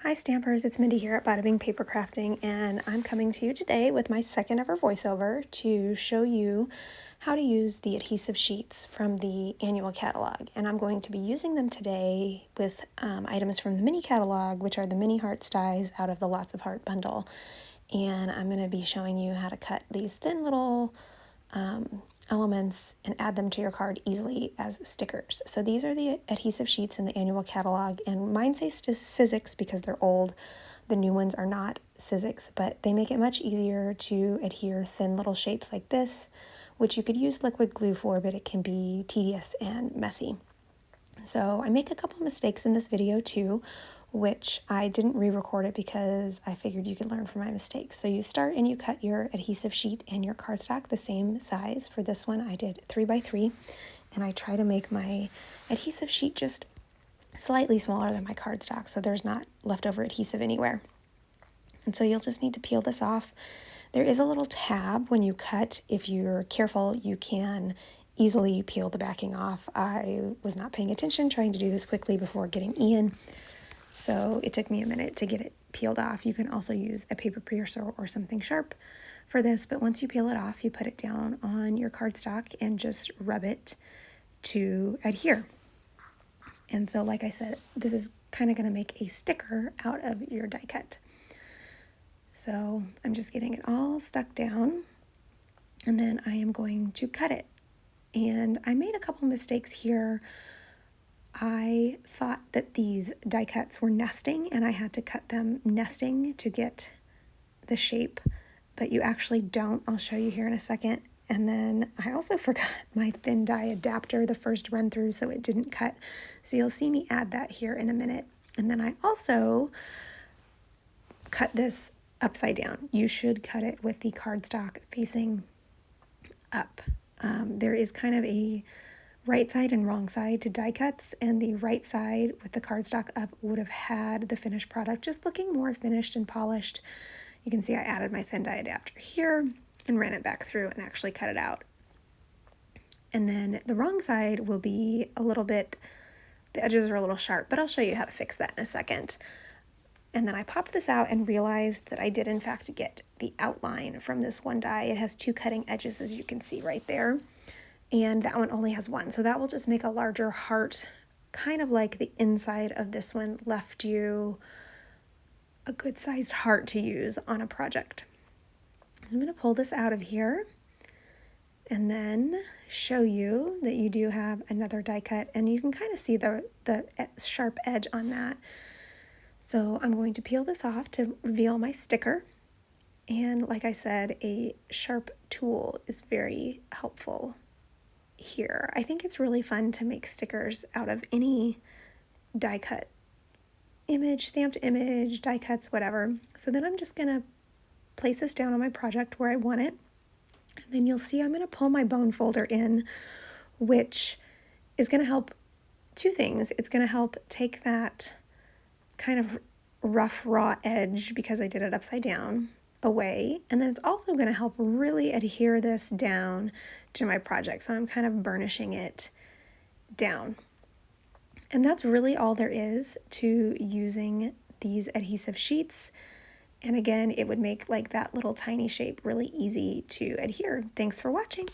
Hi Stampers, it's Mindy here at Bada Bing Paper Crafting, and I'm coming to you today with my second ever voiceover to show you how to use the adhesive sheets from the annual catalog. And I'm going to be using them today with items from the mini catalog, which are the mini hearts dies out of the Lots of Heart bundle. And I'm going to be showing you how to cut these thin little elements and add them to your card easily as stickers. So these are the adhesive sheets in the annual catalog, and mine say Sizzix because they're old. The new ones are not Sizzix, but they make it much easier to adhere thin little shapes like this, which you could use liquid glue for, but it can be tedious and messy. So I make a couple mistakes in this video too, which I didn't re-record it because I figured you could learn from my mistakes. So you start and you cut your adhesive sheet and your cardstock the same size. For this one I did 3x3, and I try to make my adhesive sheet just slightly smaller than my cardstock so there's not leftover adhesive anywhere. And so you'll just need to peel this off. There is a little tab when you cut. If you're careful, you can easily peel the backing off. I was not paying attention, trying to do this quickly before getting Ian, so it took me a minute to get it peeled off. You can also use a paper piercer or something sharp for this, but once you peel it off, you put it down on your cardstock and just rub it to adhere. And so, like I said, this is kind of going to make a sticker out of your die cut. So I'm just getting it all stuck down, and then I am going to cut it. And I made a couple mistakes here. I thought that these die cuts were nesting, and I had to cut them nesting to get the shape, but you actually don't. I'll show you here in a second. And then I also forgot my thin die adapter the first run through, so it didn't cut. So you'll see me add that here in a minute. And then I also cut this upside down. You should cut it with the cardstock facing up. There is kind of a right side and wrong side to die cuts, and the right side with the cardstock up would have had the finished product just looking more finished and polished. You can see I added my thin die adapter here and ran it back through and actually cut it out. And then the wrong side will be a little bit, the edges are a little sharp, but I'll show you how to fix that in a second. And then I popped this out and realized that I did in fact get the outline from this one die. It has two cutting edges, as you can see right there. And that one only has one. So that will just make a larger heart, kind of like the inside of this one left you a good sized heart to use on a project. I'm going to pull this out of here and then show you that you do have another die cut, and you can kind of see the sharp edge on that. So I'm going to peel this off to reveal my sticker. And like I said, a sharp tool is very helpful here. I think it's really fun to make stickers out of any die cut image, stamped image, die cuts, whatever. So then I'm just going to place this down on my project where I want it. And then you'll see I'm going to pull my bone folder in, which is going to help two things. It's going to help take that kind of rough, raw edge, because I did it upside down, away. And then it's also going to help really adhere this down to my project. So I'm kind of burnishing it down. And that's really all there is to using these adhesive sheets. And again, it would make like that little tiny shape really easy to adhere. Thanks for watching.